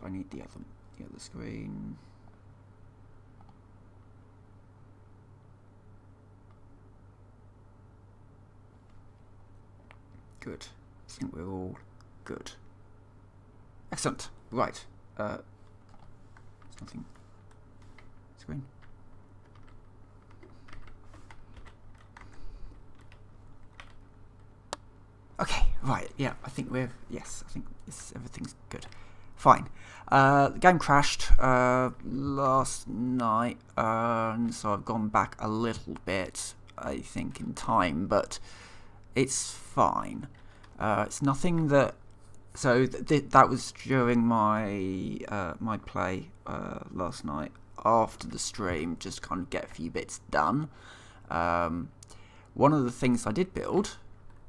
I need the other screen. Good. I think we're all good. Excellent. Right. There's nothing. Screen. Okay. Right. Yeah. I think we're. Yes. I think everything's good. Fine. The game crashed last night, so I've gone back a little bit, I think, in time, but it's fine. It's nothing that. So that was during my my play last night after the stream, just kind of get a few bits done. One of the things I did build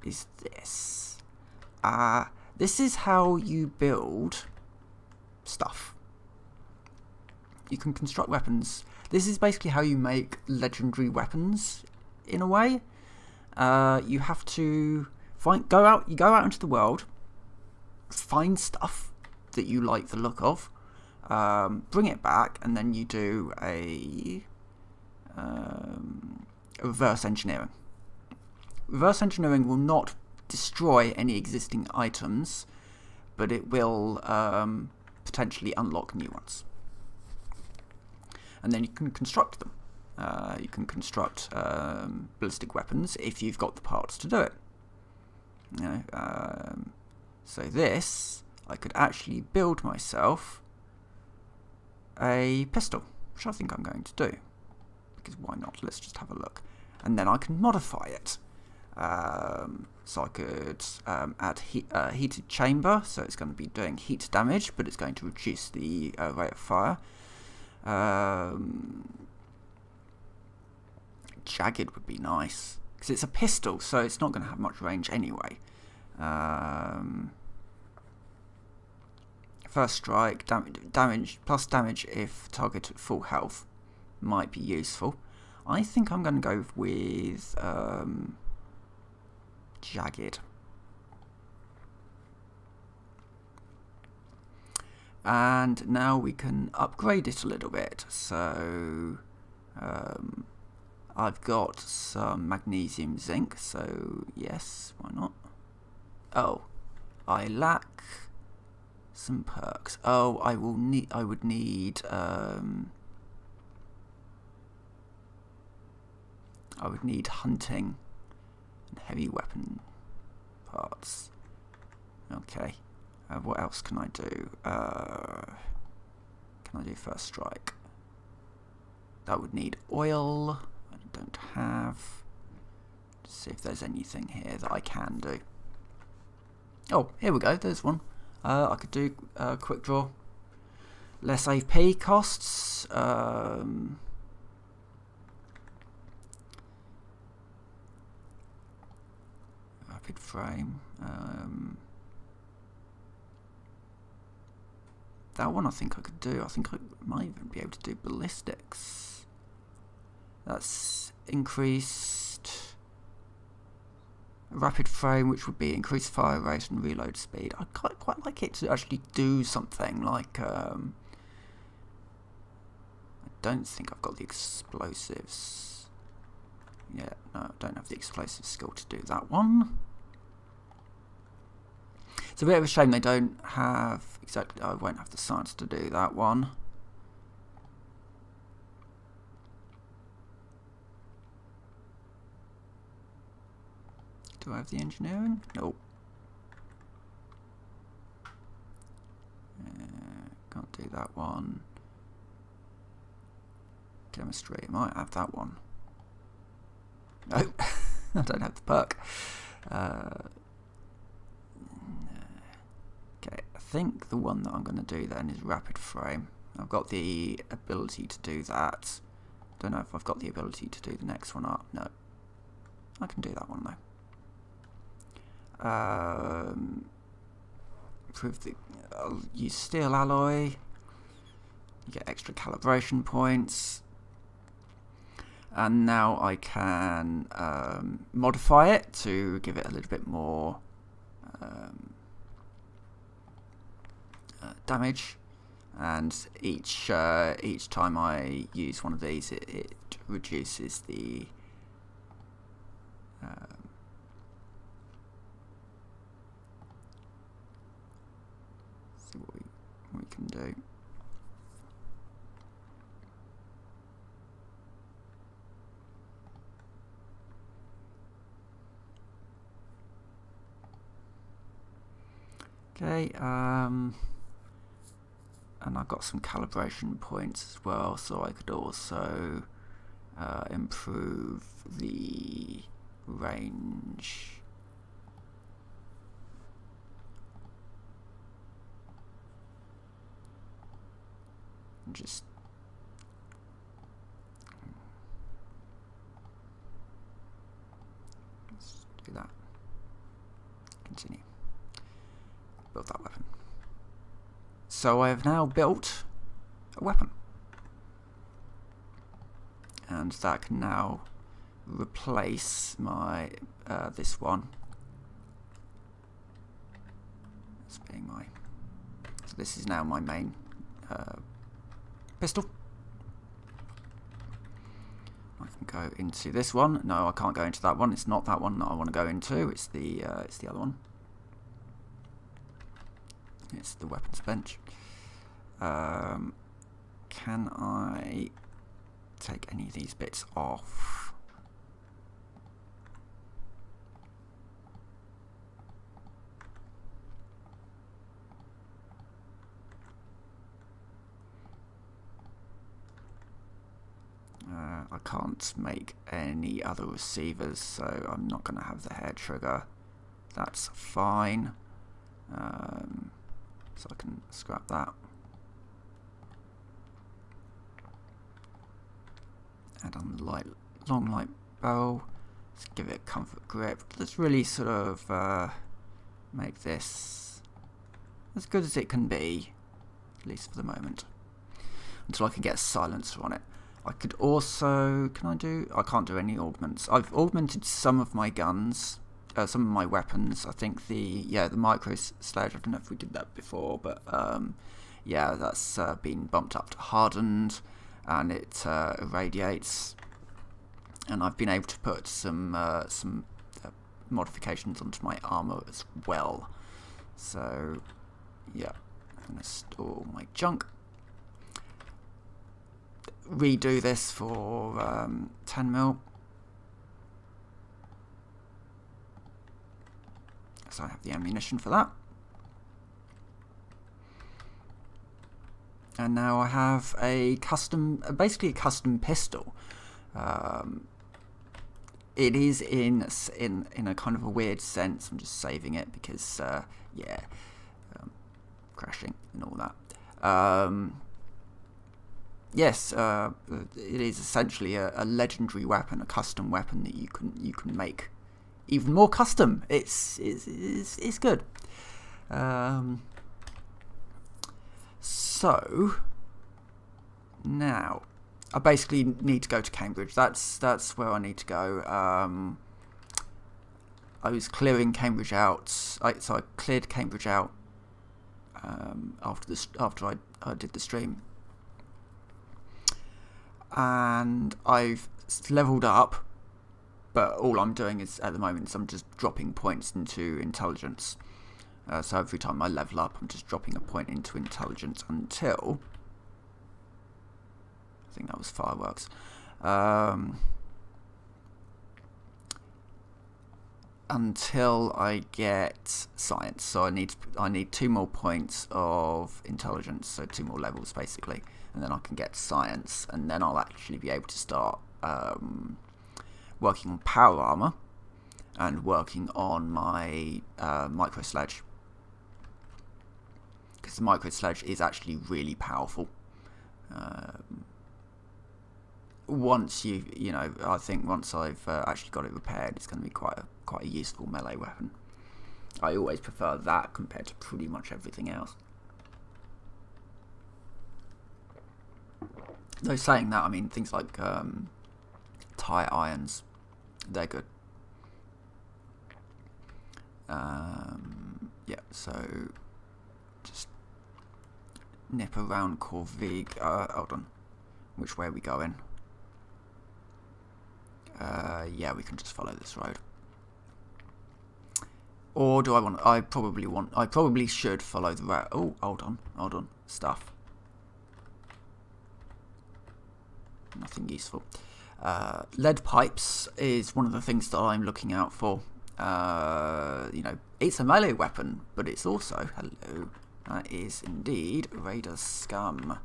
is this. This is how you build stuff. You can construct weapons. This is basically how you make legendary weapons, in a way. You have to go out into the world, find stuff that you like the look of, bring it back, and then you do a reverse engineering. Reverse engineering will not destroy any existing items, but it will potentially unlock new ones. And then you can construct them. You can construct ballistic weapons if you've got the parts to do it. So this, I could actually build myself a pistol, which I think I'm going to do. Because why not? Let's just have a look. And then I can modify it. So I could add heated chamber, so it's going to be doing heat damage, but it's going to reduce the rate of fire. Jagged would be nice, because it's a pistol, so it's not going to have much range anyway. First strike, damage plus damage if target at full health might be useful. I think I'm going to go with jagged. And now we can upgrade it a little bit. So I've got some magnesium zinc, so yes, why not? Oh, I lack some perks. Oh, I would need hunting and heavy weapon parts. Okay. What else can I do? Can I do first strike? That would need oil. I don't have. Let's see if there's anything here that I can do. Oh, here we go. There's one. I could do quick draw. Less AP costs. Rapid frame. That one I think I could do. I think I might even be able to do ballistics. That's increased rapid frame, which would be increased fire rate and reload speed. I'd quite like it to actually do something like... I don't think I've got the explosives. Yeah, no, I don't have the explosive skill to do that one. It's a bit of a shame they don't have exactly. I won't have the science to do that one. Do I have the engineering? Nope. Can't do that one. Chemistry. I might have that one. No, I don't have the perk. Okay, I think the one that I'm going to do then is rapid frame. I've got the ability to do that. Don't know if I've got the ability to do the next one up. No, I can do that one though. Improve the. I'll use steel alloy. You get extra calibration points. And now I can modify it to give it a little bit more damage. and each time I use one of these, it reduces the see what we can do. Okay, and I've got some calibration points as well, so I could also improve the range. Just let's do that. Continue. Build that weapon. So I have now built a weapon, and that can now replace my this one. This being my, so this is now my main pistol. I can go into this one. No, I can't go into that one. It's not that one that I want to go into. It's the other one. It's the weapons bench. Can I take any of these bits off? I can't make any other receivers, so I'm not going to have the hair trigger. That's fine. So I can scrap that. Add on the long light bow. Let's give it a comfort grip. Let's really sort of make this as good as it can be, at least for the moment, until I can get a silencer on it. I could also, I can't do any augments. I've augmented some of my guns, some of my weapons. I think the micro sledge, I don't know if we did that before, but yeah, that's been bumped up to hardened, and it irradiates. And I've been able to put some modifications onto my armor as well. So yeah, I'm going to store my junk. Redo this for 10mm. So I have the ammunition for that. And now I have a custom, basically a custom pistol. It is in a kind of a weird sense. I'm just saving it because yeah, crashing and all that. Yes, it is essentially a legendary weapon, a custom weapon that you can make even more custom. It's good. So now I basically need to go to Cambridge. That's where I need to go. I was clearing Cambridge out, so I cleared Cambridge out after I did the stream. And I've leveled up, but all I'm doing is at the moment is I'm just dropping points into intelligence. So every time I level up, I'm just dropping a point into intelligence until, I think that was fireworks, until I get science. So I need 2 more points of intelligence, so 2 more levels basically, and then I can get science, and then I'll actually be able to start working on power armor and working on my micro sledge, because the micro sledge is actually really powerful. Once I think once I've actually got it repaired, it's going to be quite a useful melee weapon. I always prefer that compared to pretty much everything else. Though saying that, I mean things like tire irons, they're good. Yeah, so just nip around QuazVehicleOverhaul. Hold on. Which way are we going? Yeah, we can just follow this road. Or do I want... I probably should follow the route. Oh, hold on. Stuff. Nothing useful. Lead pipes is one of the things that I'm looking out for. You know, it's a melee weapon, but it's also... Hello. That is indeed Raider scum.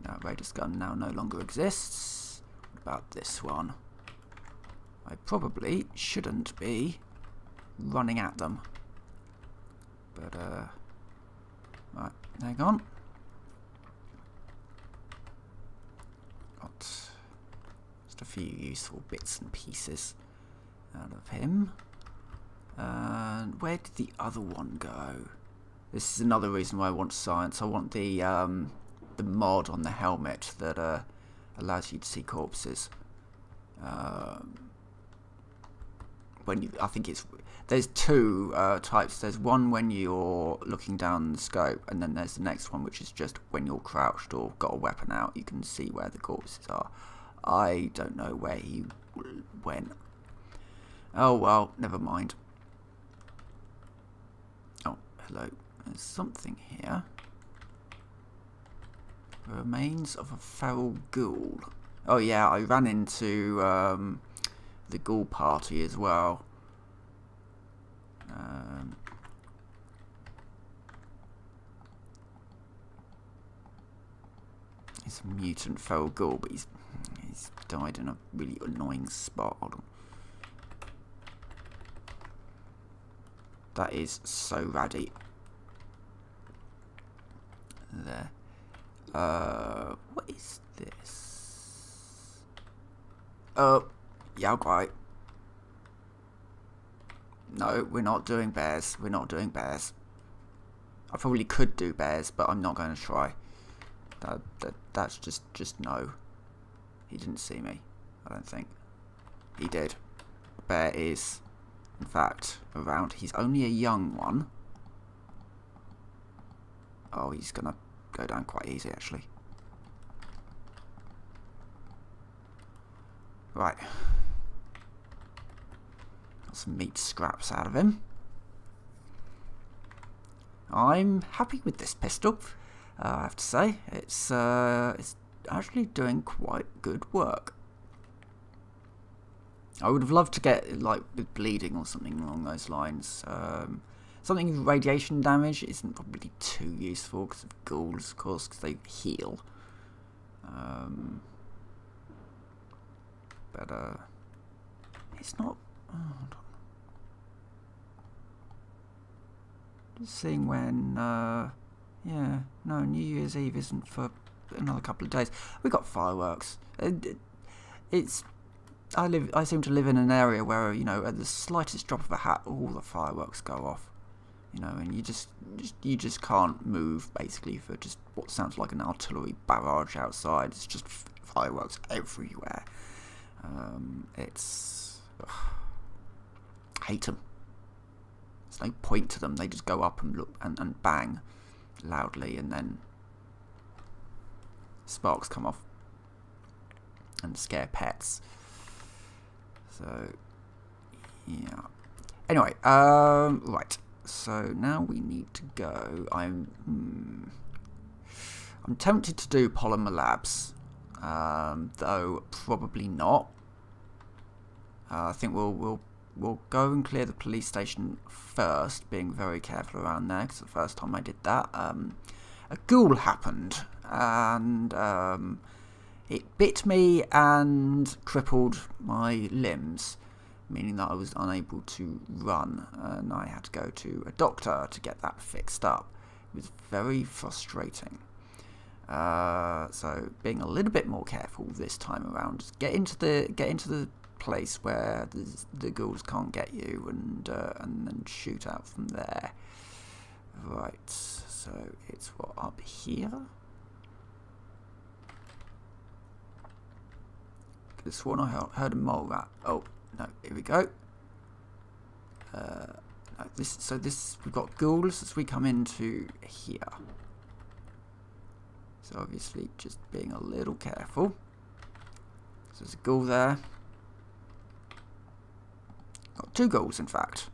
Now, Raider's gun now no longer exists. What about this one? I probably shouldn't be running at them. But, right, hang on. Got just a few useful bits and pieces out of him. And where did the other one go? This is another reason why I want science. I want the mod on the helmet that allows you to see corpses. I think there's two types. There's one when you're looking down the scope, and then there's the next one, which is just when you're crouched or got a weapon out, you can see where the corpses are. I don't know where he went. Oh well, never mind. Oh, hello. There's something here. Remains of a feral ghoul. Oh yeah, I ran into the ghoul party as well. He's a mutant feral ghoul, but he's died in a really annoying spot. Hold on. That is so ratty. There. What is this? Oh, yeah, right. No, we're not doing bears. We're not doing bears. I probably could do bears, but I'm not going to try. That's just no. He didn't see me, I don't think. He did. The bear is, in fact, around. He's only a young one. Oh, he's going to go down quite easy, actually. Right. Got some meat scraps out of him. I'm happy with this pistol, I have to say. It's actually doing quite good work. I would have loved to get, like, with bleeding or something along those lines. Something with radiation damage isn't probably too useful because of ghouls, of course, because they heal. But it's not... Oh, hold on. Just seeing when... yeah, no, New Year's Eve isn't for another couple of days. We got fireworks. I seem to live in an area where, you know, at the slightest drop of a hat, all the fireworks go off. You know, and you just can't move, basically, for just what sounds like an artillery barrage outside. It's just fireworks everywhere. I hate them. There's no point to them. They just go up and look and bang loudly, and then sparks come off and scare pets. So, yeah. Anyway, right. So now we need to go. I'm tempted to do Polymer Labs, though probably not. I think we'll go and clear the police station first, being very careful around there, because the first time I did that, a ghoul happened, and it bit me and crippled my limbs, meaning that I was unable to run, and I had to go to a doctor to get that fixed up. It was very frustrating. So being a little bit more careful this time around. Just get into the place where the ghouls can't get you, and then shoot out from there. Right, so it's what, up here? Could have sworn I heard a mole rat. Oh, no, here we go. So we've got ghouls as we come into here. So obviously just being a little careful. So there's a ghoul there. Got 2 ghouls in fact.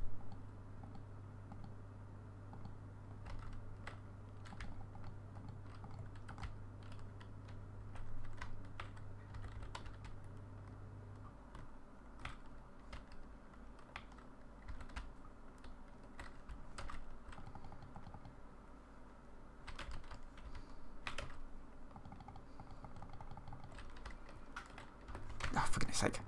Oh, for goodness sake.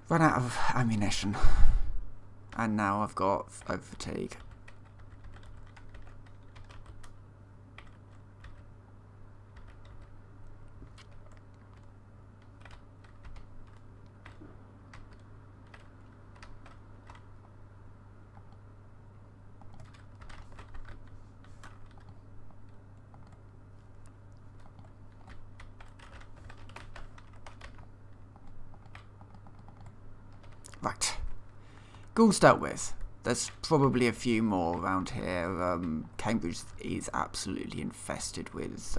Run out of ammunition. And now I've got over fatigue. Right. Ghouls dealt with. There's probably a few more around here. Cambridge is absolutely infested with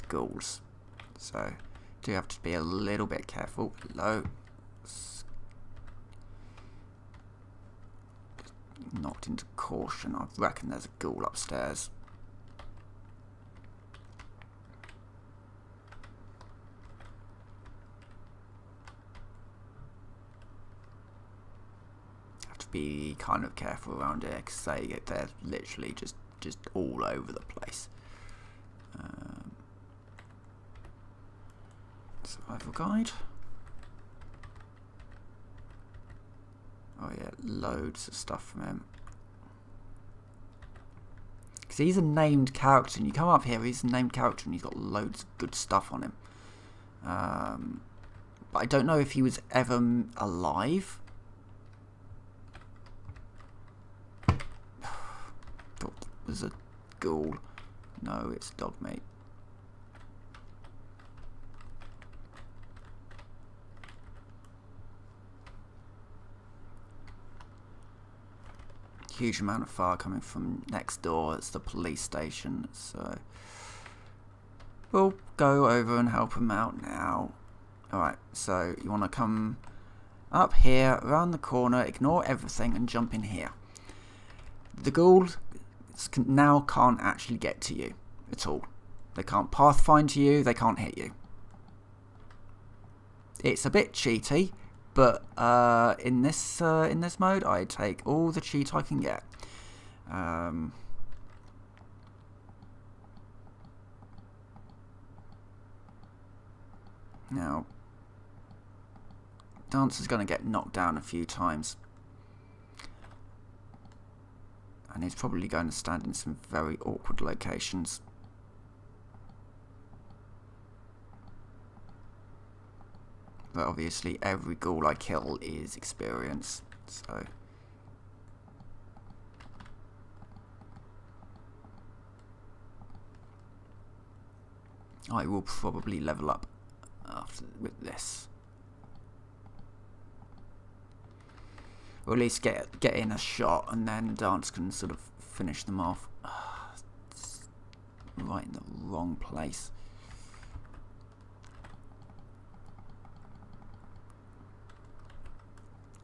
ghouls. So do have to be a little bit careful. Low. Knocked into caution. I reckon there's a ghoul upstairs. Be kind of careful around here because they're literally just all over the place. Survival guide. Oh yeah, loads of stuff from him. Because he's a named character, and you come up here, he's a named character, and he's got loads of good stuff on him. But I don't know if he was ever alive. There's a ghoul. No, it's dog meat. Huge amount of fire coming from next door. It's the police station. So we'll go over and help him out now. Alright, so you want to come up here, around the corner, ignore everything and jump in here. The ghouls now can't actually get to you at all. They can't pathfind to you, they can't hit you. It's a bit cheaty, but in this mode I take all the cheat I can get. Now Dancer's going to get knocked down a few times. And he's probably going to stand in some very awkward locations. But obviously every ghoul I kill is experience, so... I will probably level up after with this. Or at least get in a shot, and then Dance can sort of finish them off. It's right in the wrong place.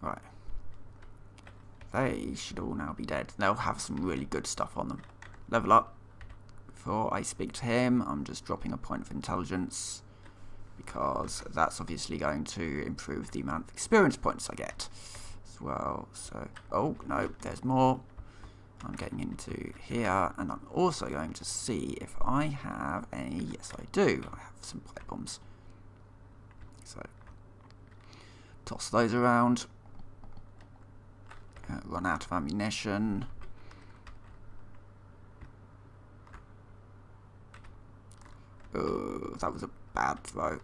Right. They should all now be dead. They'll have some really good stuff on them. Level up. Before I speak to him, I'm just dropping a point of intelligence, because that's obviously going to improve the amount of experience points I get. Well, so oh no, there's more. I'm getting into here, and I'm also going to see if I have any. Yes, I do. I have some pipe bombs. So toss those around. Run out of ammunition. Oh, that was a bad throw.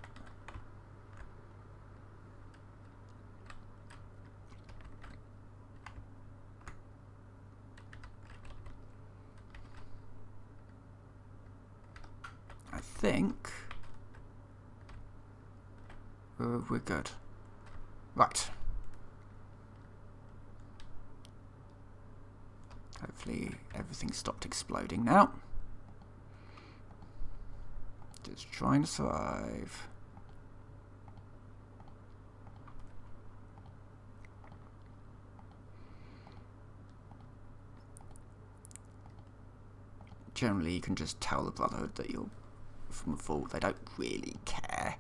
I think we're good. Right. Hopefully everything stopped exploding now. Just trying to survive. Generally, you can just tell the Brotherhood that you're from a vault. They don't really care.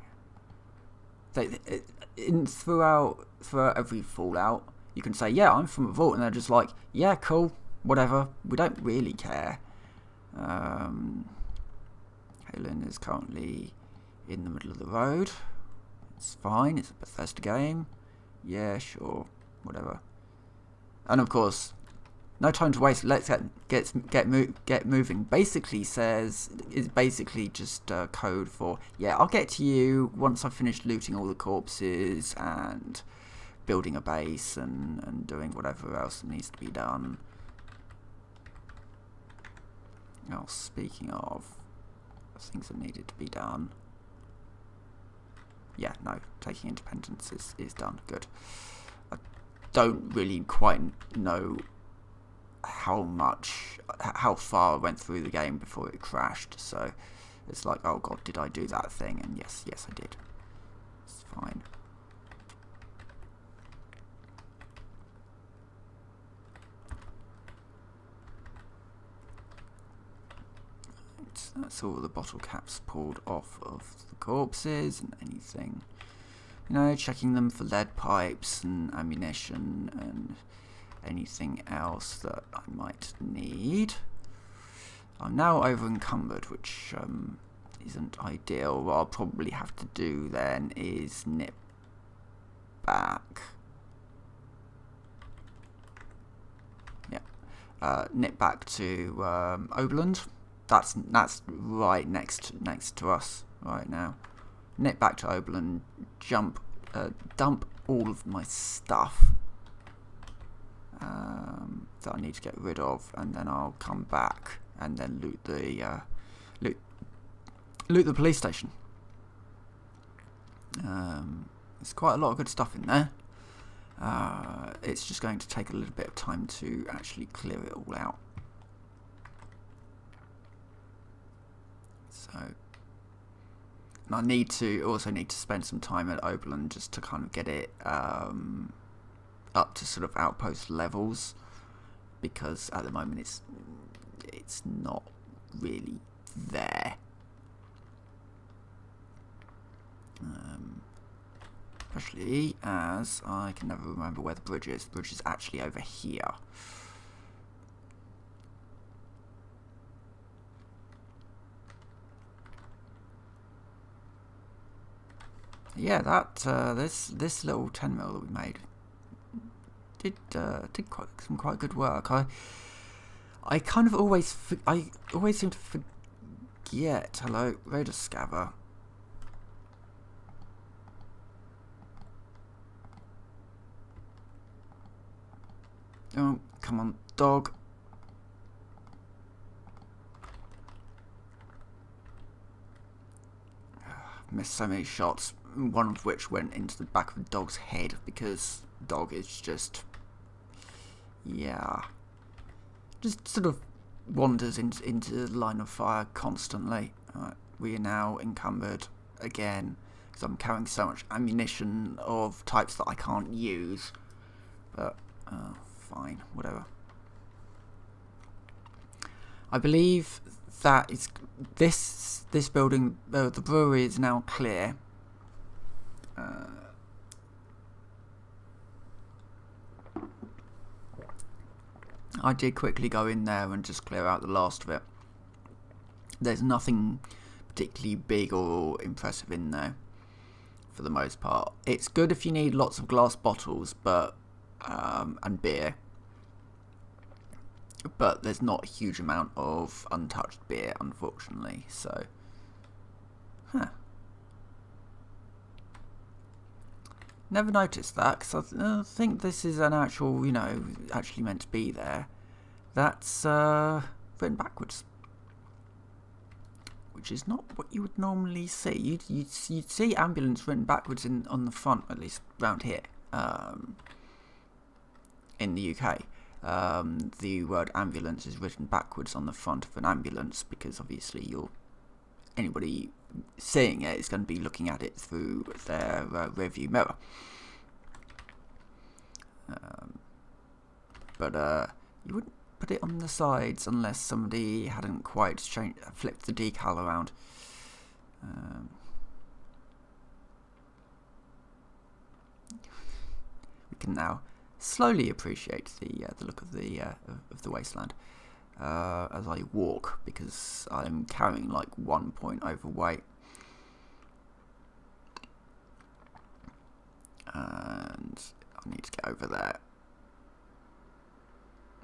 Throughout every Fallout, you can say, yeah, I'm from a vault, and they're just like, yeah, cool, whatever. We don't really care. Halen is currently in the middle of the road. It's fine. It's a Bethesda game. Yeah, sure, whatever. And of course, no time to waste. Let's get moving. Basically is basically just code for, yeah, I'll get to you once I've finished looting all the corpses and building a base and doing whatever else needs to be done. Oh, speaking of things that needed to be done. Yeah, no, taking independence is done. Good. I don't really quite know how far I went through the game before it crashed, so it's like, oh god, did I do that thing? And yes I did. It's fine. That's all the bottle caps pulled off of the corpses and anything, you know, checking them for lead pipes and ammunition and anything else that I might need. I'm now over encumbered, which isn't ideal. What I'll probably have to do then is nip back. Yeah, nip back to Oberland. That's right next to us right now. Nip back to Oberland, dump all of my stuff that I need to get rid of, and then I'll come back and then loot the police station. There's quite a lot of good stuff in there. It's just going to take a little bit of time to actually clear it all out. So, and I also need to spend some time at Oberland just to kind of get it up to sort of outpost levels, because at the moment it's not really there. Especially as I can never remember where the bridge is. The bridge is actually over here. Yeah, that this little 10mm that we made did some quite good work. I kind of always seem to forget. Hello, Raider Scabber. Oh, come on, dog. Missed so many shots, one of which went into the back of the dog's head, because dog is just, yeah, just sort of wanders into the line of fire constantly. We are now encumbered again, because I'm carrying so much ammunition of types that I can't use, but fine, whatever. I believe that is this building, the brewery is now clear. I did quickly go in there and just clear out the last of it. There's nothing particularly big or impressive in there for the most part. It's good if you need lots of glass bottles, but and beer. But there's not a huge amount of untouched beer, unfortunately, so... Never noticed that, because I think this is an actual, actually meant to be there. That's written backwards. which is not what you would normally see. You'd see ambulance written backwards on the front, at least around here, in the UK. The word ambulance is written backwards on the front of an ambulance because obviously anybody seeing it is going to be looking at it through their rearview mirror. But you wouldn't put it on the sides unless somebody hadn't quite flipped the decal around. We can now slowly appreciate the look of the wasteland as I walk, because I'm carrying like 1 point overweight, and I need to get over there.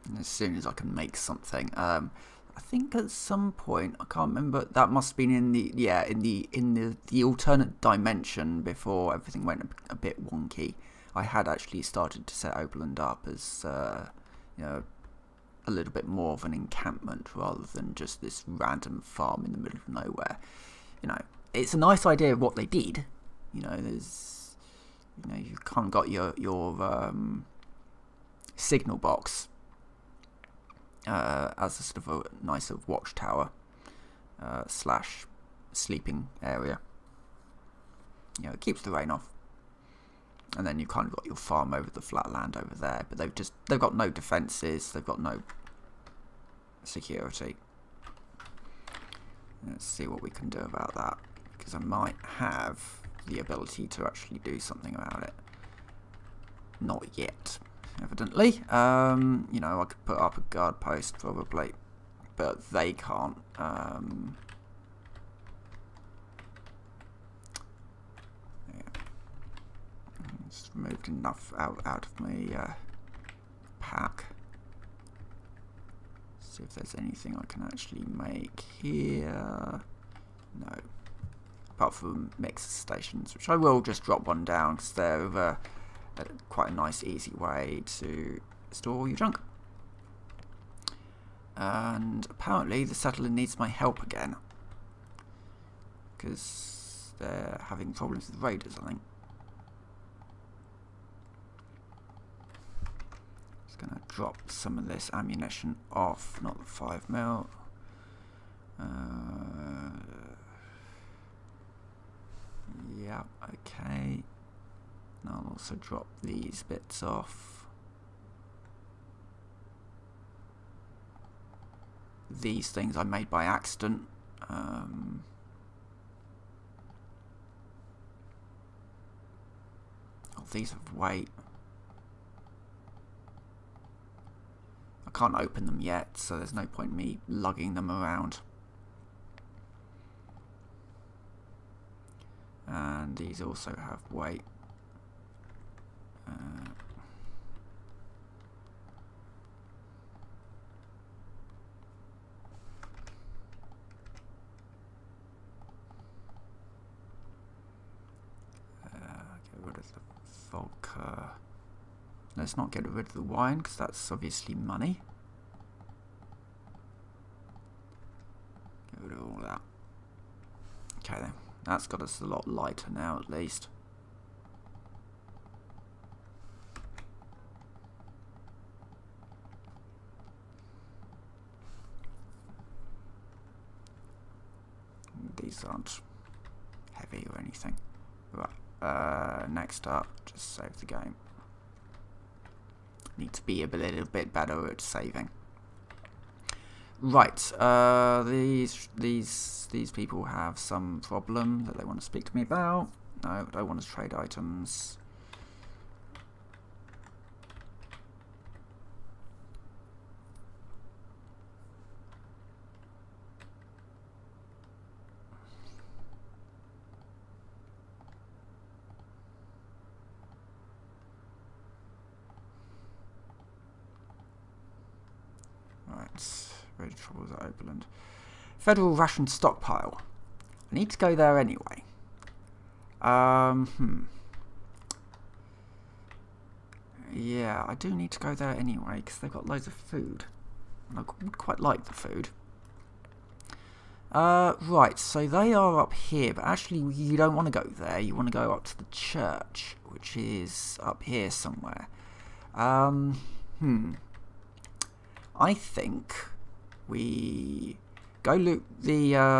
And as soon as I can make something, I think at some point, I can't remember, that must have been in the alternate dimension before everything went a bit wonky. I had actually started to set Oberland up as a little bit more of an encampment rather than just this random farm in the middle of nowhere. It's a nice idea of what they did. There's you've kind of got your signal box as a sort of a nice watchtower slash sleeping area. It keeps the rain off. And then you've kind of got your farm over the flat land over there, but they've got no defences, they've got no security. Let's see what we can do about that, because I might have the ability to actually do something about it. Not yet, evidently. I could put up a guard post probably, but they can't. Removed enough out of my pack. See if there's anything I can actually make here. No, apart from mixer stations, which I will just drop one down because they're quite a nice, easy way to store all your junk. And apparently the settler needs my help again because they're having problems with raiders, I think. Going to drop some of this ammunition off, not the 5mm. Yeah, okay. And I'll also drop these bits off. These things I made by accident. Oh, these have weight. I can't open them yet, so there's no point in me lugging them around. And these also have weight. Get rid of the vodka. Let's not get rid of the wine, because that's obviously money. Get rid of all that. Okay then, that's got us a lot lighter now at least. These aren't heavy or anything. Right, next up, just save the game. Need to be a little bit better at saving. Right, these people have some problem that they want to speak to me about. No, I don't want to trade items. Troubles at Oberland. Federal ration stockpile. I need to go there anyway. Yeah, I do need to go there anyway because they've got loads of food. And I would quite like the food. Right, so they are up here, but actually you don't want to go there. You want to go up to the church, which is up here somewhere. I think we go loot the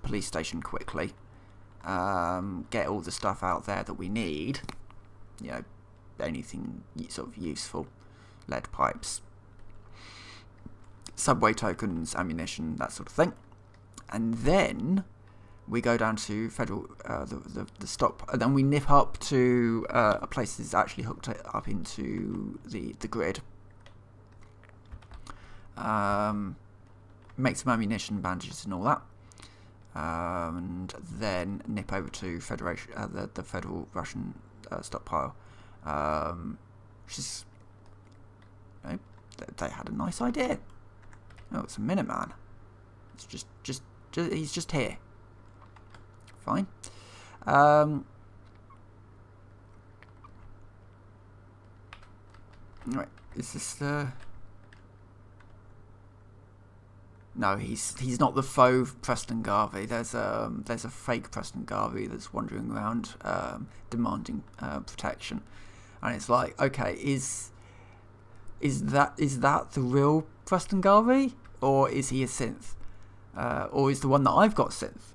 police station quickly. Get all the stuff out there that we need. You know, anything sort of useful, lead pipes, subway tokens, ammunition, that sort of thing, and then we go down to federal the stop, and then we nip up to a place that's actually hooked up into the grid. Make some ammunition, bandages, and all that, and then nip over to Federation, the Federal Russian stockpile, which is, you know, they had a nice idea. Oh, it's a Minuteman. It's just he's just here. Fine. Right, is this the... No, he's not the faux Preston Garvey. There's a fake Preston Garvey that's wandering around demanding protection, and it's like, okay, is that the real Preston Garvey, or is he a synth, or is the one that I've got synth,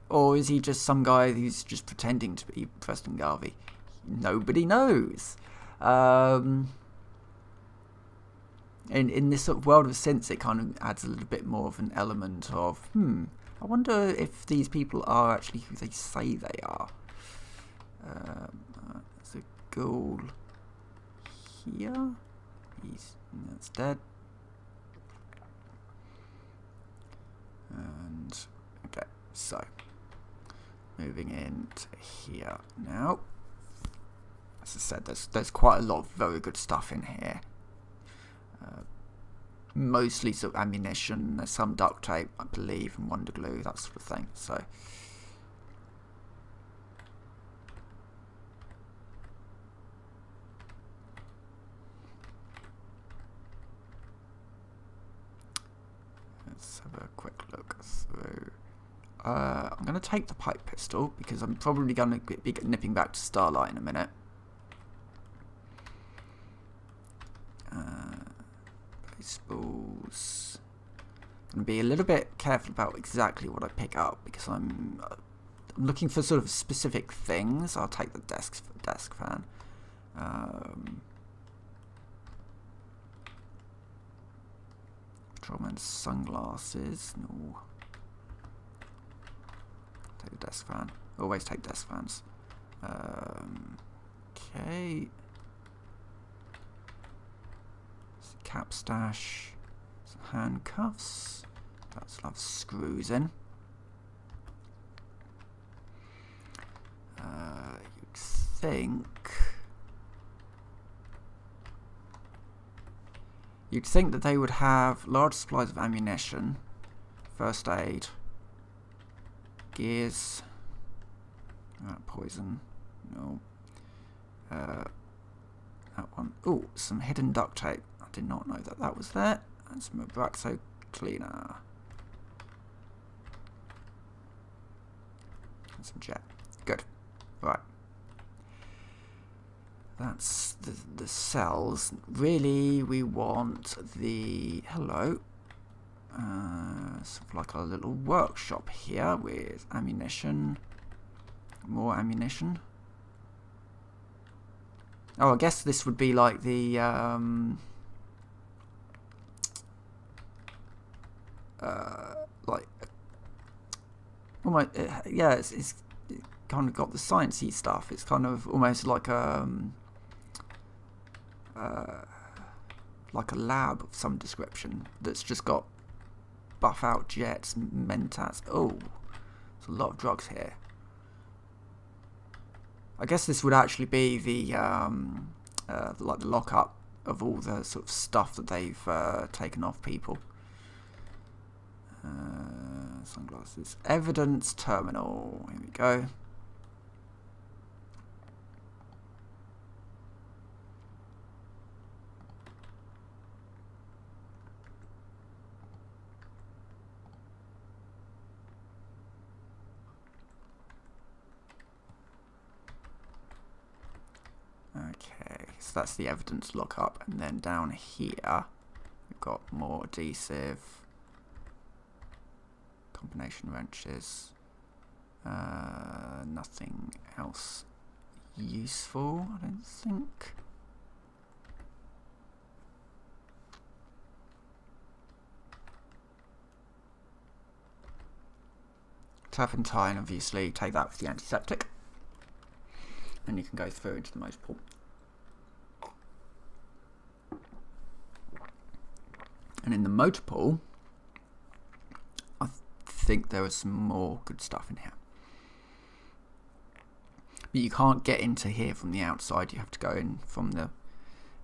or is he just some guy who's just pretending to be Preston Garvey? Nobody knows. In this sort of world of synths, it kind of adds a little bit more of an element of, I wonder if these people are actually who they say they are. There's a ghoul here. That's dead. And, okay, so, moving into here now. As I said, there's quite a lot of very good stuff in here. Mostly sort of ammunition, there's some duct tape, I believe, and wonder glue, that sort of thing. So let's have a quick look through. I'm going to take the pipe pistol because I'm probably going to be nipping back to Starlight in a minute. Baseballs. I'm going to be a little bit careful about exactly what I pick up because I'm looking for sort of specific things. I'll take the desk fan. Patrolman's sunglasses. No. Take the desk fan. Always take desk fans. Okay. Cap stash, some handcuffs, that's a lot of screws in. You'd think that they would have large supplies of ammunition, first aid, gears, poison, no, that one. Oh, some hidden duct tape. I did not know that was there. And some Abraxo cleaner. And some jet. Good. Right. That's the cells. Really, we want the... Hello. Sort of like a little workshop here with ammunition. More ammunition. Oh, I guess this would be like the like almost yeah, it's kind of got the sciencey stuff. It's kind of almost like a lab of some description that's just got buff out jets, mentats. Oh, there's a lot of drugs here. I guess this would actually be the like the lockup of all the sort of stuff that they've taken off people. Sunglasses. Evidence terminal. Here we go. so that's the evidence lockup, and then down here we've got more adhesive, combination wrenches, nothing else useful, I don't think. Turpentine, obviously, take that with the antiseptic, and you can go through into the motor pool. And in the motor pool, I think there is some more good stuff in here. But you can't get into here from the outside, you have to go in from the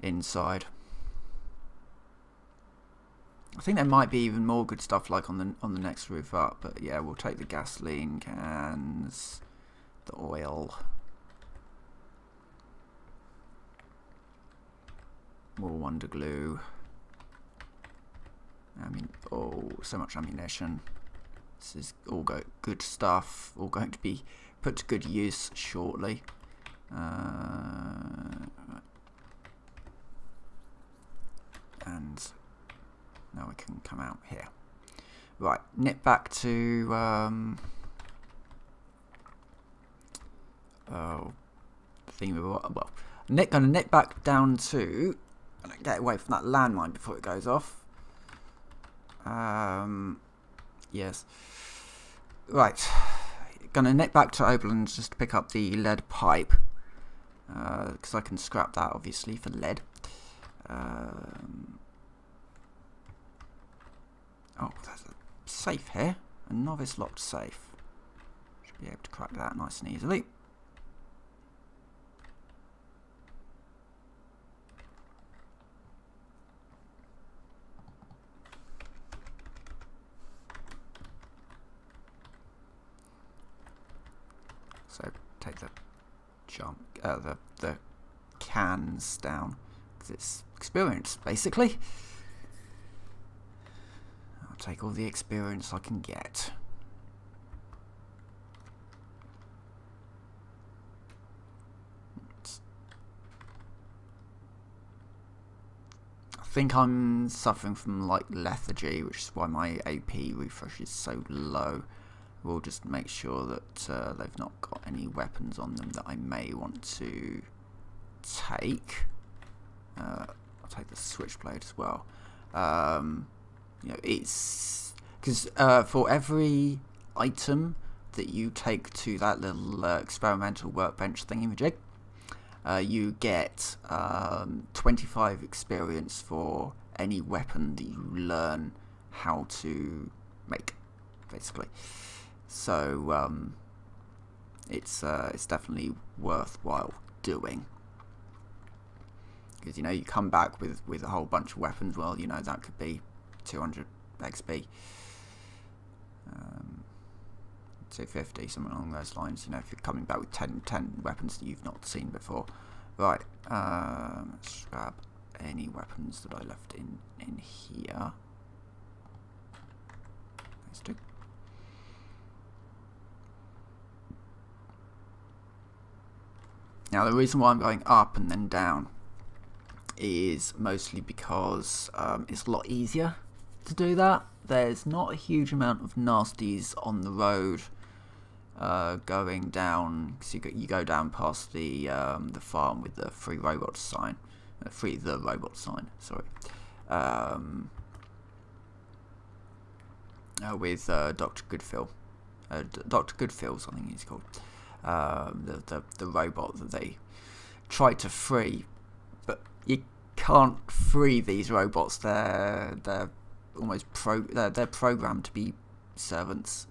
inside. I think there might be even more good stuff like on the next roof up, but yeah, we'll take the gasoline cans, the oil, more Wonder Glue. I mean, oh, so much ammunition. This is all good stuff, all going to be put to good use shortly. And now we can come out here. Right, nip back to gonna nip back down to get away from that landmine before it goes off. Yes. Right. Gonna nip back to Oberland just to pick up the lead pipe. Because I can scrap that obviously for lead. Oh, there's a safe here. A novice locked safe. Should be able to crack that nice and easily. So take the the cans down because it's experience basically. I'll take all the experience I can get. I think I'm suffering from like lethargy, which is why my AP refresh is so low. We'll just make sure that they've not got any weapons on them that I may want to take. I'll take the switchblade as well. You know, it's because for every item that you take to that little experimental workbench thingamajig, you get 25 experience for any weapon that you learn how to make, basically. So it's definitely worthwhile doing, because you know you come back with a whole bunch of weapons. Well, you know that could be 200 XP, 250, something along those lines. You know, if you're coming back with 10 weapons that you've not seen before. Right, let's grab any weapons that I left in here. Let's do. Now the reason why I'm going up and then down is mostly because it's a lot easier to do that. There's not a huge amount of nasties on the road going down, because you go down past the farm with the free robots sign, sorry, with Dr. Goodfill, Dr. Goodfill's I think he's called. The robot that they tried to free, but you can't free these robots. They're almost they're programmed to be servants.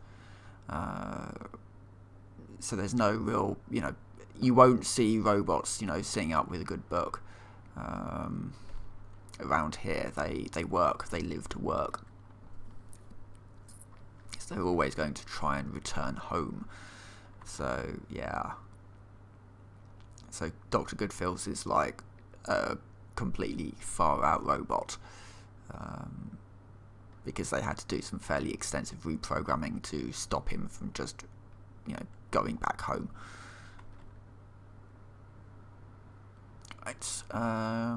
So there's no real, you know, you won't see robots, you know, sitting up with a good book. Around here, they work, they live to work. So they're always going to try and return home. So yeah, so Dr. Goodfill's is like a completely far out robot, because they had to do some fairly extensive reprogramming to stop him from just, you know, going back home. Right. Yeah,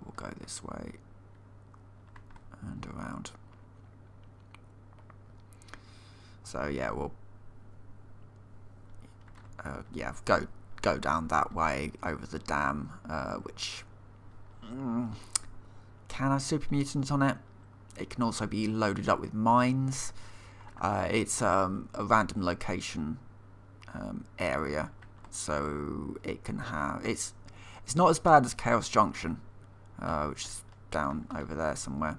we'll go this way and around. So yeah, we'll yeah, go down that way over the dam, which can have super mutants on it. It can also be loaded up with mines. It's a random location area, so it can have it's not as bad as Chaos Junction, which is down over there somewhere.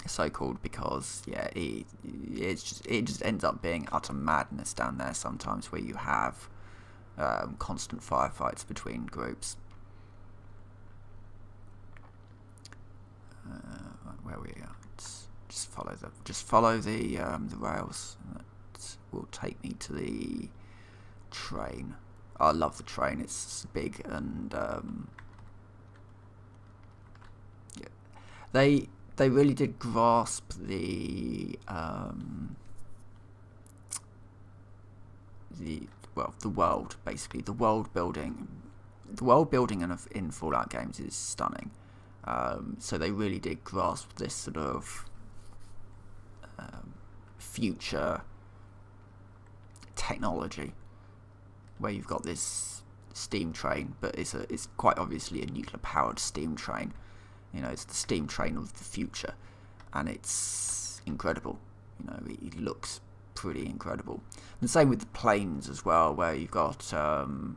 It's so called because yeah, it just ends up being utter madness down there sometimes, where you have constant firefights between groups. Where we are, just follow the rails. That will take me to the train. I love the train. It's big and yeah. They really did grasp the world, basically the world building. The world building in Fallout games is stunning. So they really did grasp this sort of future technology, where you've got this steam train, but it's quite obviously a nuclear powered steam train. You know, it's the steam train of the future, and it's incredible. You know, it looks pretty incredible. And same with the planes as well, where you've got you know,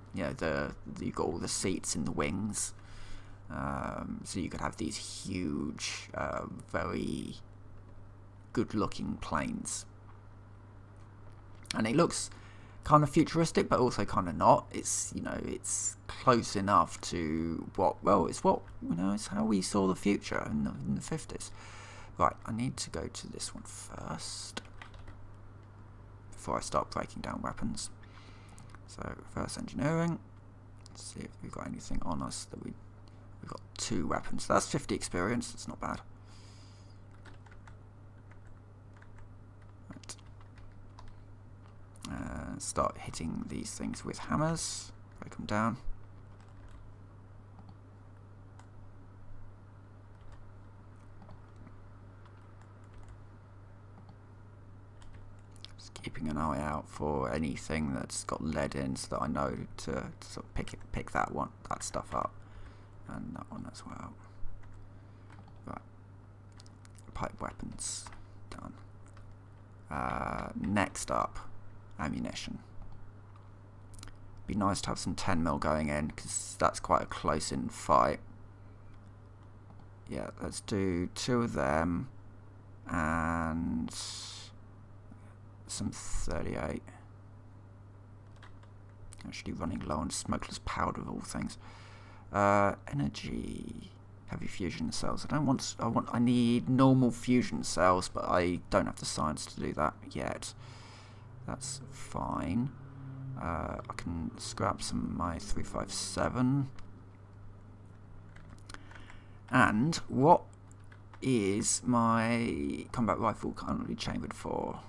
you've got all the seats in the wings. So you could have these huge, very good-looking planes, and it looks kind of futuristic, but also kind of not. It's, you know, it's close enough to it's how we saw the future in the 50s. Right, I need to go to this one first before I start breaking down weapons. So reverse engineering. Let's see if we've got anything on us that we've got 2 weapons. So that's 50 experience. That's not bad. Right. Start hitting these things with hammers. Break them down. Just keeping an eye out for anything that's got lead in, so that I know to sort of pick that stuff up. And that one as well. Right. Pipe weapons. Done. Next up, ammunition. Be nice to have some 10mm going in, because that's quite a close-in fight. Yeah, let's do 2 of them. And some 38. Actually running low on smokeless powder of all things. Energy, heavy fusion cells. I need normal fusion cells, but I don't have the science to do that yet. That's fine. I can scrap some of my 357. And what is my combat rifle currently chambered for?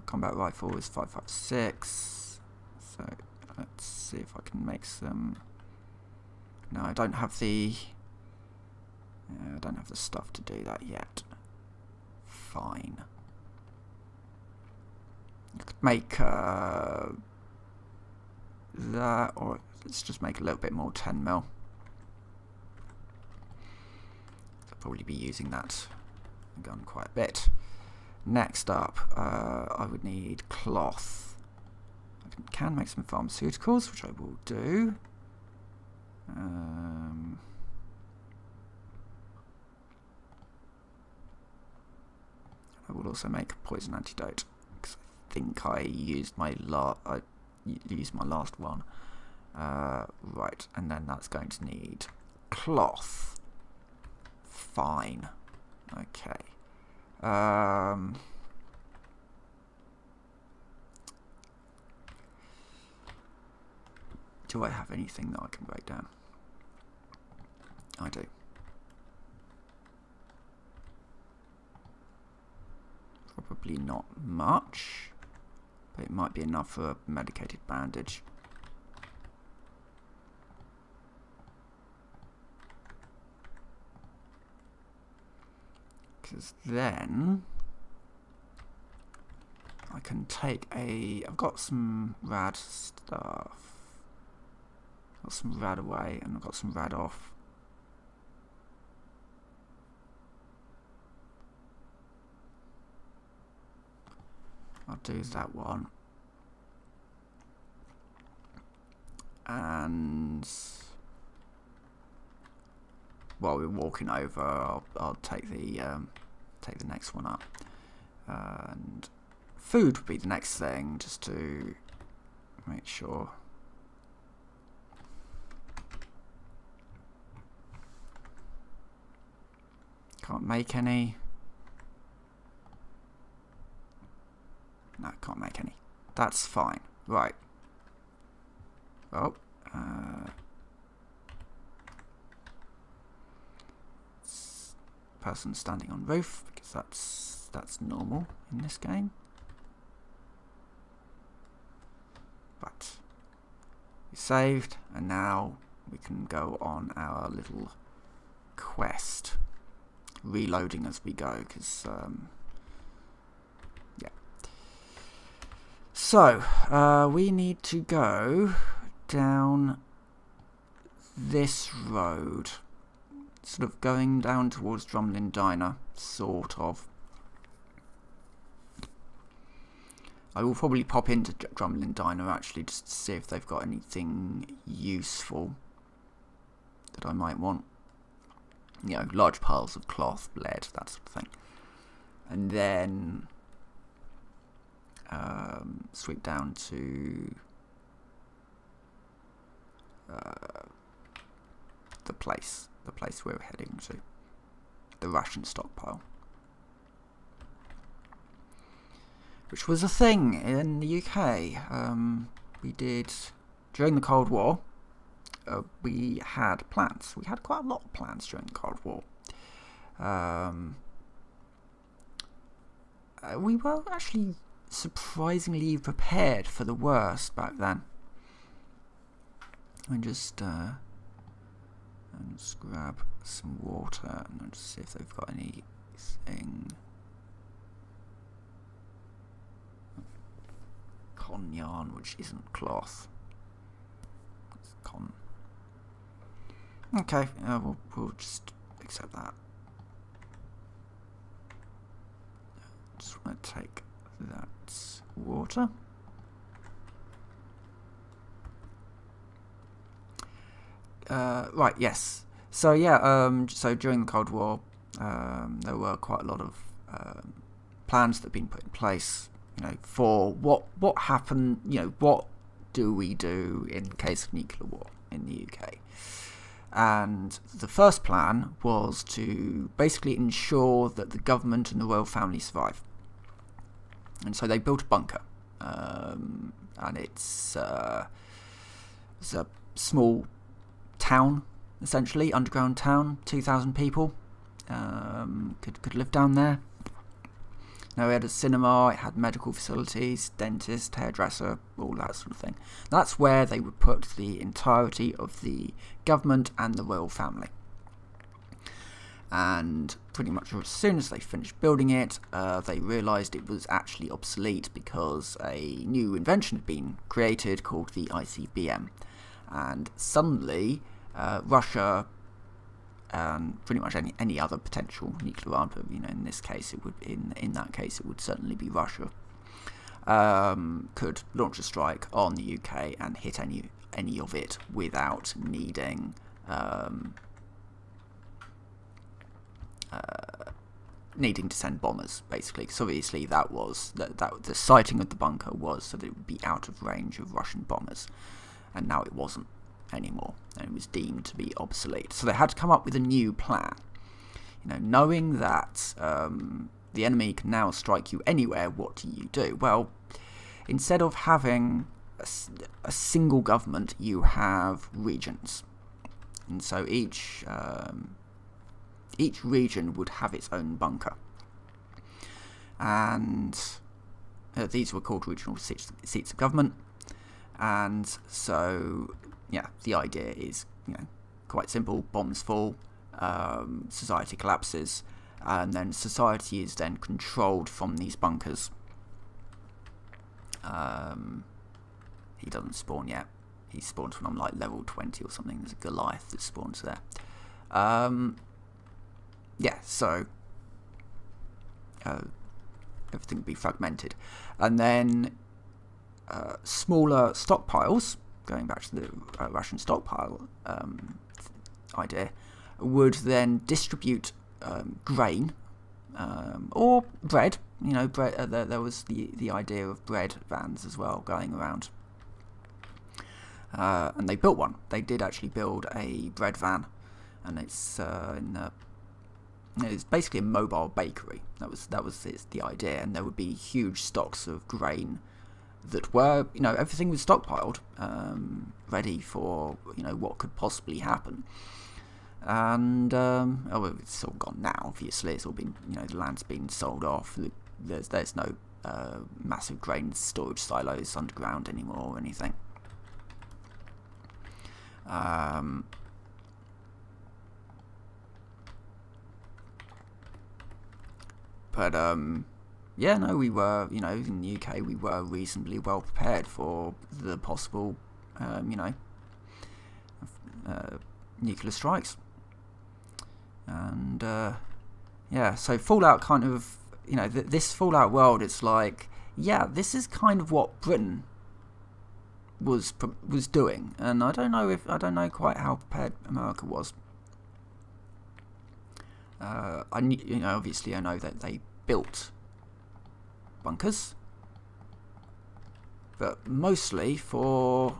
Combat rifle is 556. So let's see if I can make some. No, I don't have the stuff to do that yet. Fine. I could make that, or let's just make a little bit more 10mm. I'll probably be using that gun quite a bit. Next up, I would need cloth. I can make some pharmaceuticals, which I will do. I will also make a poison antidote, because I think I used my last one. Right, and then that's going to need cloth. Fine. Okay. Do I have anything that I can break down? I do. Probably not much, but it might be enough for a medicated bandage. Because then I can take I've got some rad stuff. Got some rad away, and I've got some rad off. I'll do that one. And while we're walking over, I'll take the next one up. And food would be the next thing, just to make sure. Can't make any. No, can't make any. That's fine. Right. Oh. Person standing on roof, because that's normal in this game. But we saved, and now we can go on our little quest, reloading as we go, because yeah. So we need to go down this road, sort of going down towards Drumlin Diner, sort of. I will probably pop into Drumlin Diner actually, just to see if they've got anything useful that I might want. You know, large piles of cloth, lead, that sort of thing. And then sweep down to the place we're heading to, the ration stockpile, which was a thing in the UK. We did during the Cold War. We had plans. We had quite a lot of plans during the Cold War. We were actually surprisingly prepared for the worst back then. And just grab some water and just see if they've got anything. Con yarn, which isn't cloth. It's con. Okay, we'll just accept that. Just want to take that water. Right, yes. So yeah, so during the Cold War, there were quite a lot of plans that had been put in place, you know, for what happened, you know, what do we do in case of nuclear war in the UK? And the first plan was to basically ensure that the government and the royal family survive. And so they built a bunker, and it's a small town, essentially underground town. 2,000 people could live down there. Now, it had a cinema, it had medical facilities, dentist, hairdresser, all that sort of thing. That's where they would put the entirety of the government and the royal family. And pretty much as soon as they finished building it, they realised it was actually obsolete because a new invention had been created called the ICBM. And suddenly, Russia, and pretty much any other potential nuclear arm, but you know, in this case, it would in that case it would certainly be Russia, could launch a strike on the UK and hit any of it without needing needing to send bombers, basically. So obviously that was that the siting of the bunker was so that it would be out of range of Russian bombers, and now it wasn't anymore, and it was deemed to be obsolete. So they had to come up with a new plan. You know, knowing that the enemy can now strike you anywhere, what do you do? Well, instead of having a single government, you have regions, and so each region would have its own bunker. And these were called regional seats of government, and so yeah, the idea is, you know, quite simple. Bombs fall, society collapses, and then society is then controlled from these bunkers. He doesn't spawn yet. He spawns when I'm like level 20 or something. There's a Goliath that spawns there. Yeah, so everything will be fragmented, and then smaller stockpiles, going back to the ration stockpile idea, would then distribute grain or bread. You know, bread. There was the idea of bread vans as well going around, and they built one. They did actually build a bread van, and it's it's basically a mobile bakery. That was the idea, and there would be huge stocks of grain that were, you know, everything was stockpiled, ready for, you know, what could possibly happen. And it's all gone now. Obviously, it's all been, you know, the land's been sold off. There's no massive grain storage silos underground anymore or anything. But yeah, no, we were, you know, in the UK, we were reasonably well prepared for the possible, you know, nuclear strikes. And yeah, so Fallout kind of, you know, this Fallout world, it's like, yeah, this is kind of what Britain was doing, and I don't know quite how prepared America was. You know, obviously I know that they built bunkers, but mostly for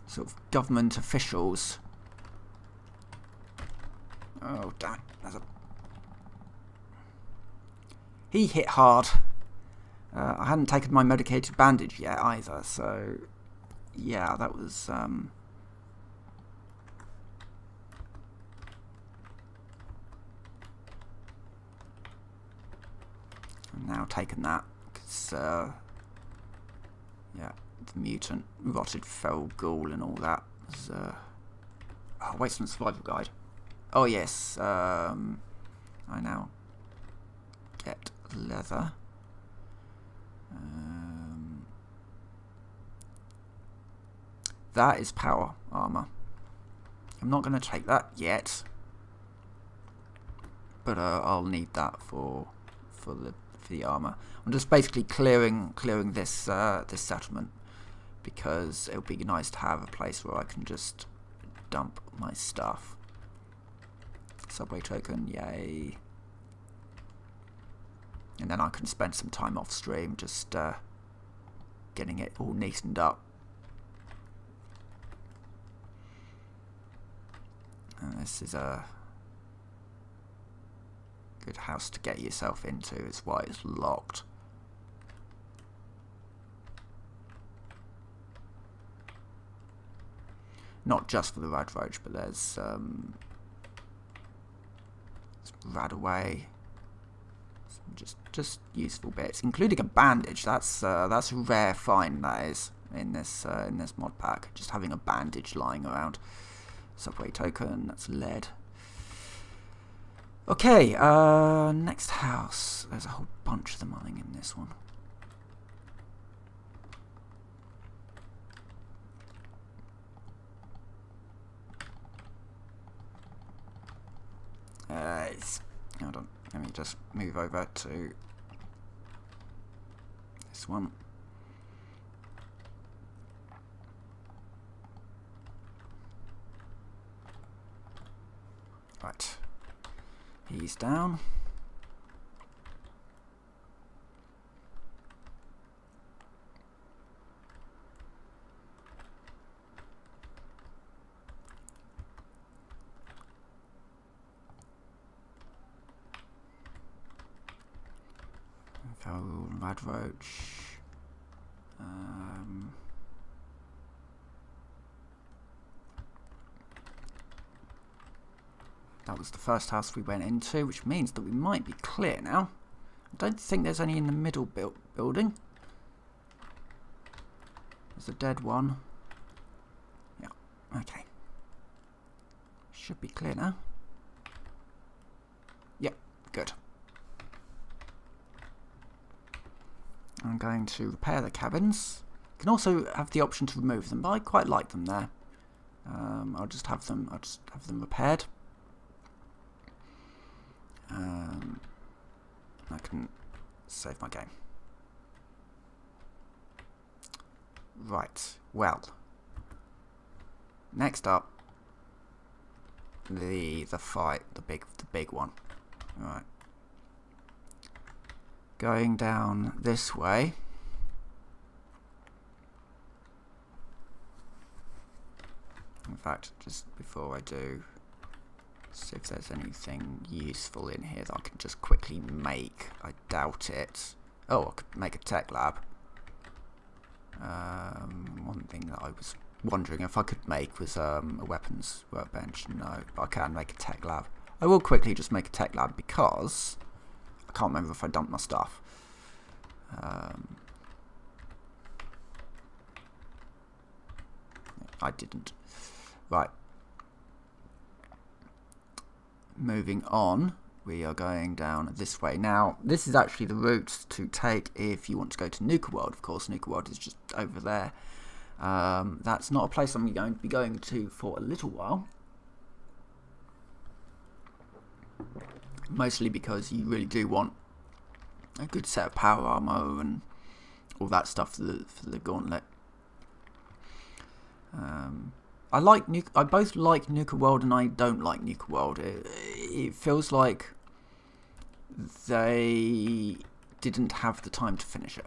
sort of government officials. Oh damn! He hit hard. I hadn't taken my medicated bandage yet either, so yeah, that was I've now taken that because yeah, the mutant rotted fell ghoul and all that was oh, wasteland survival guide. Oh yes, I now get leather. That is power armor. I'm not going to take that yet, but I'll need that for the armor. I'm just basically clearing this this settlement because it would be nice to have a place where I can just dump my stuff. Subway token, yay! And then I can spend some time off stream just getting it all neatened up. And this is a good house to get yourself into. It's why it's locked. Not just for the rad roach, but there's radaway. Just useful bits, including a bandage. That's a rare find, that is, in this mod pack. Just having a bandage lying around. Subway token. That's lead. Okay. Next house. There's a whole bunch of them, I think, in this one. Hold on. Let me just move over to this one. Right. He's down. Rad roach. That was the first house we went into, which means that we might be clear now. I don't think there's any in the middle building. There's a dead one. Yeah, okay. Should be clear now. Yep, good. I'm going to repair the cabins. You can also have the option to remove them, but I quite like them there. I'll just have them repaired. I can save my game. Right. Well. Next up, the fight, the big one. All right. Going down this way. In fact, just before I do, see if there's anything useful in here that I can just quickly make. I doubt it. Oh, I could make a tech lab. One thing that I was wondering if I could make was a weapons workbench. No, but I can make a tech lab. I will quickly just make a tech lab because I can't remember if I dumped my stuff. I didn't. Right. Moving on, we are going down this way. Now, this is actually the route to take if you want to go to Nuka World. Of course, Nuka World is just over there. That's not a place I'm going to be going to for a little while. Mostly because you really do want a good set of power armor and all that stuff for the gauntlet. I both like Nuka World and I don't like Nuka World. It feels like they didn't have the time to finish it.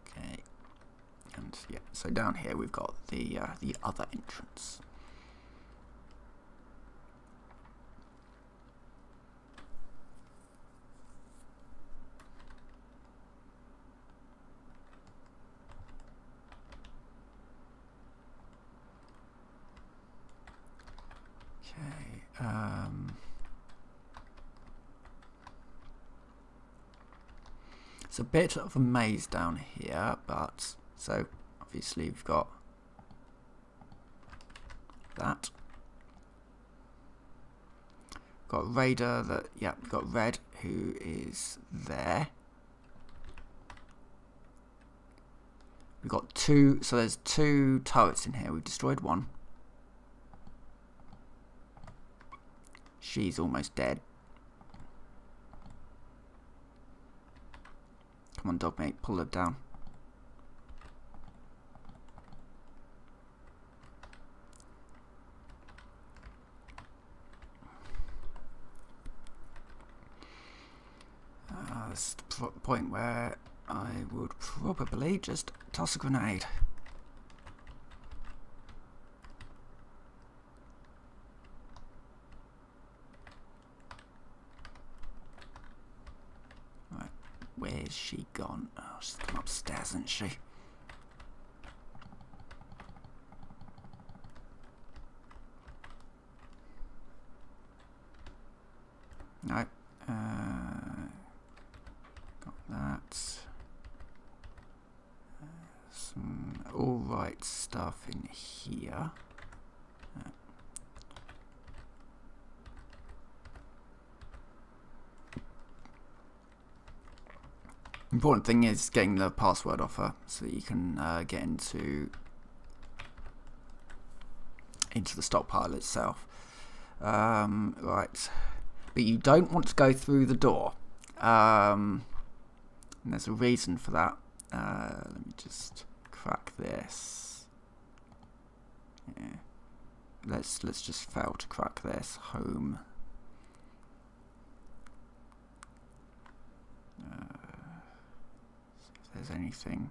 Okay, and yeah, so down here we've got the other entrance. It's a bit of a maze down here, but so obviously we've got that. Got a raider that, yeah, we've got Red who is there. We've got two, so there's two turrets in here. We've destroyed one. She's almost dead. Come on, dog mate, pull her down. This is the point where I would probably just toss a grenade. Where's she gone? Oh, she's come upstairs, isn't she? No. Got that. Some alright stuff in here. Important thing is getting the password off her so that you can get into the stockpile itself. Right, but you don't want to go through the door, and there's a reason for that. Let me just crack this. Yeah. Let's just fail to crack this. Home. See if there's anything.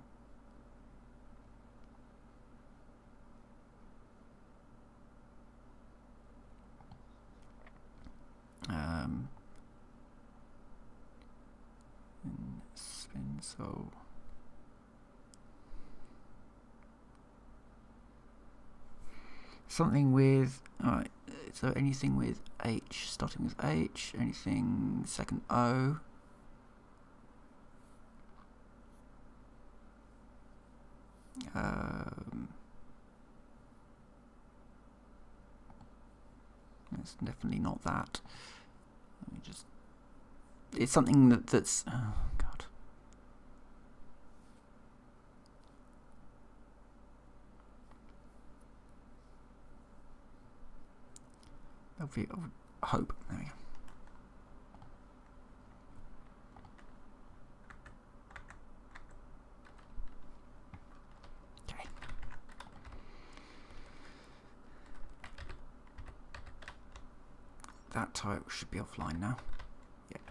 So something with... Alright, is there anything with H, starting with H? Anything second O? It's definitely not that. Let me just... It's something that's... Oh, God. I hope. There we go. Okay. That turret should be offline now. Yep.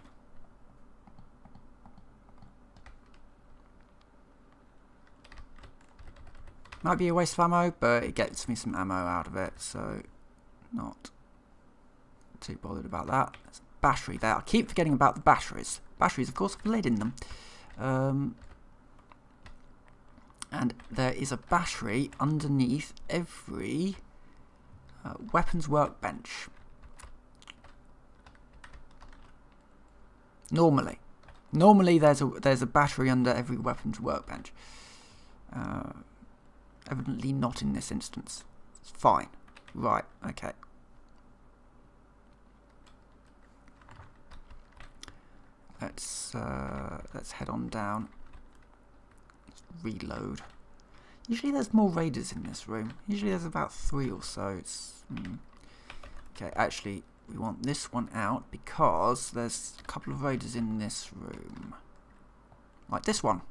Might be a waste of ammo, but it gets me some ammo out of it, so not too bothered about that. There's a battery there. I keep forgetting about the batteries. Batteries, of course, have lead in them. And there is a battery underneath every weapons workbench. Normally there's a battery under every weapons workbench. Evidently not in this instance. It's fine. Right. Okay. Let's head on down. Let's reload. Usually there's more raiders in this room. Usually there's about 3 or so. It's okay. Actually, we want this one out because there's a couple of raiders in this room, like this one.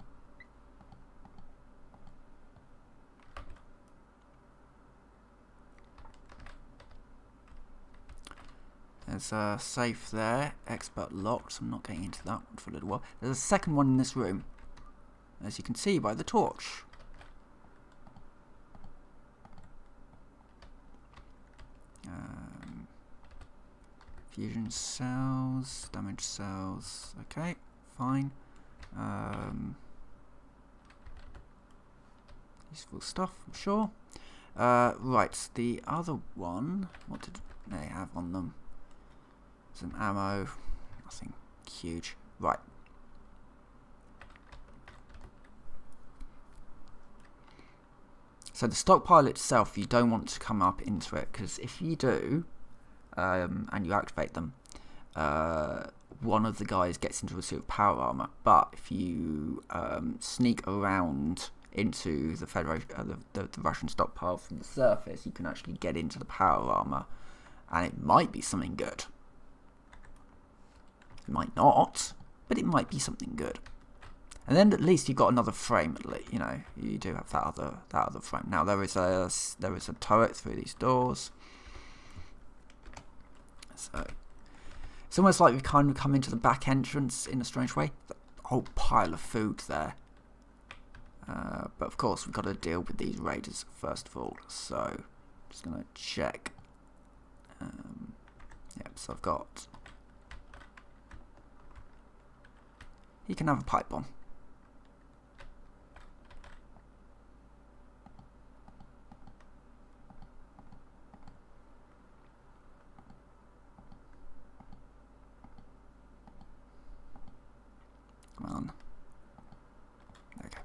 There's a safe there, expert locked, so I'm not getting into that one for a little while. There's a second one in this room, as you can see by the torch. Fusion cells, damage cells, okay, fine. Useful stuff, I'm sure. Right, the other one, what did they have on them? Some ammo, nothing huge. Right. So the stockpile itself, you don't want to come up into it, because if you do, and you activate them, one of the guys gets into a suit of power armor. But if you sneak around into the Federation, the Russian stockpile from the surface, you can actually get into the power armor, and it might be something good. It might not, but it might be something good. And then at least you've got another frame. You know, you do have that other frame. Now there is a turret through these doors. So it's almost like we've kind of come into the back entrance in a strange way. A whole pile of food there. But of course we've got to deal with these raiders first of all. So I'm just going to check. Yep, so I've got... He can have a pipe bomb. Come on. There we go.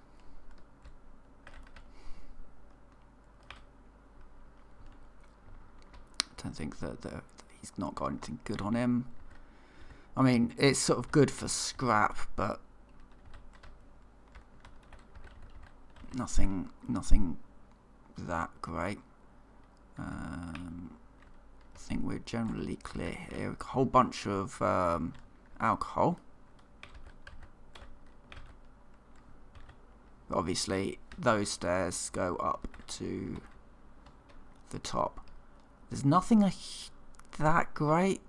I don't think that he's not got anything good on him. I mean, it's sort of good for scrap, but nothing that great. I think we're generally clear here. A whole bunch of alcohol. But obviously, those stairs go up to the top. There's nothing that great,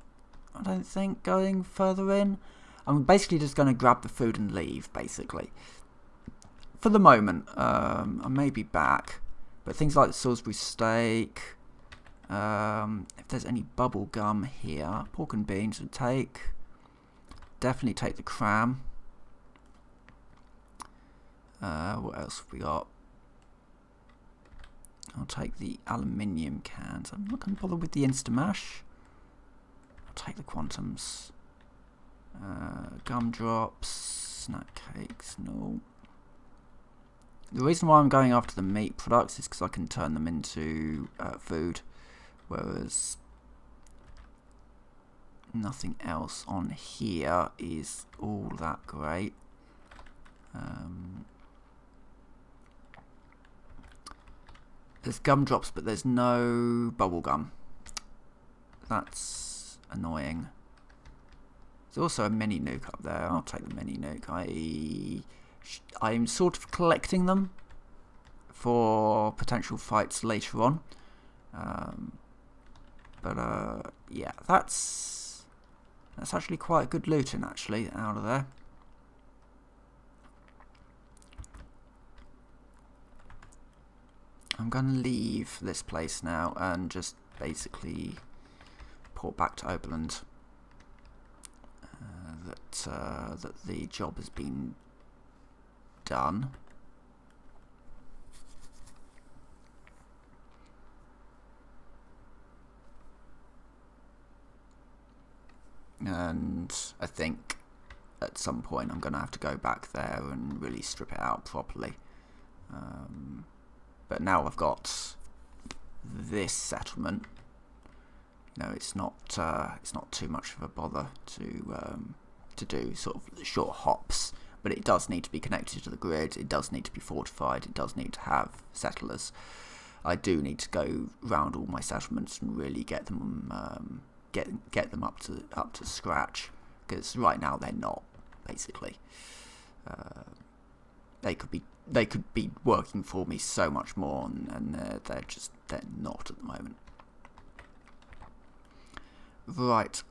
I don't think, going further in. I'm basically just going to grab the food and leave, basically. For the moment, I may be back, but things like the Salisbury steak, if there's any bubble gum here, pork and beans would take. Definitely take the cram. What else have we got? I'll take the aluminium cans. I'm not going to bother with the Instamash. I'll take the Quantums. Gumdrops, snack cakes, no. The reason why I'm going after the meat products is because I can turn them into food, whereas nothing else on here is all that great. There's gumdrops, but there's no bubble gum. That's annoying. There's also a mini Nuka up there. I'll take the mini Nuka. I'm sort of collecting them for potential fights later on. Yeah, that's actually quite good looting actually out of there. I'm going to leave this place now and just basically port back to Oberland. That the job has been done. And I think at some point I'm going to have to go back there and really strip it out properly. But now I've got this settlement. You know, it's not too much of a bother to do sort of short hops, but it does need to be connected to the grid. It does need to be fortified. It does need to have settlers. I do need to go round all my settlements and really get them get them up to scratch, because right now they're not. Basically, they could be working for me so much more, and they're not at the moment. Right.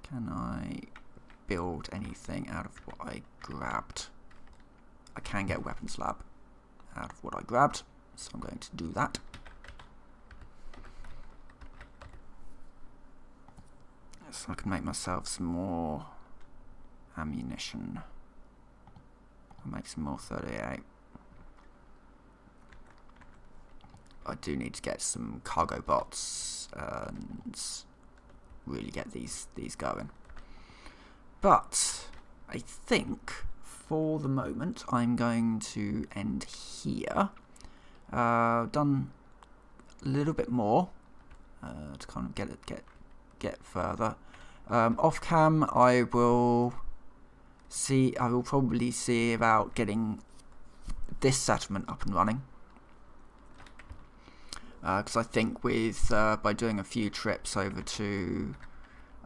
Can I build anything out of what I grabbed? I can get a weapons lab out of what I grabbed, so I'm going to do that. So I can make myself some more ammunition. I'll make some more 38. I do need to get some cargo bots and really get these going. But I think for the moment I'm going to end here. Done a little bit more to kind of get further. Off cam I will probably see about getting this settlement up and running. Because I think with by doing a few trips over to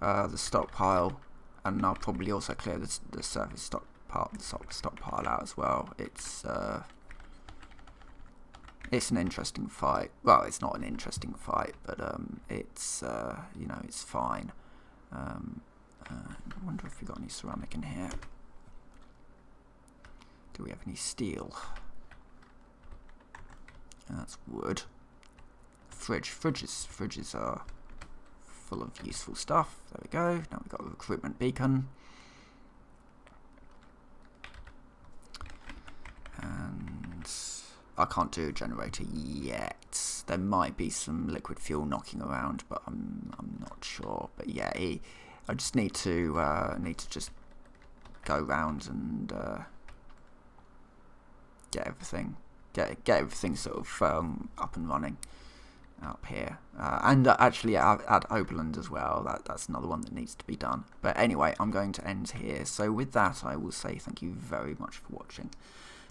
the stockpile, and I'll probably also clear the surface stockpile out as well. It's an interesting fight. Well, it's not an interesting fight, but it's you know, it's fine. I wonder if we got any ceramic in here. Do we have any steel? That's wood. Fridges are full of useful stuff. There we go. Now we've got a recruitment beacon. And I can't do a generator yet. There might be some liquid fuel knocking around, but I'm not sure. But yeah, I just need to just go around and get everything sort of up and running up here, and actually at Oberland as well. That's another one that needs to be done. But anyway, I'm going to end here. So with that, I will say thank you very much for watching.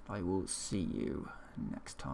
I will see you next time.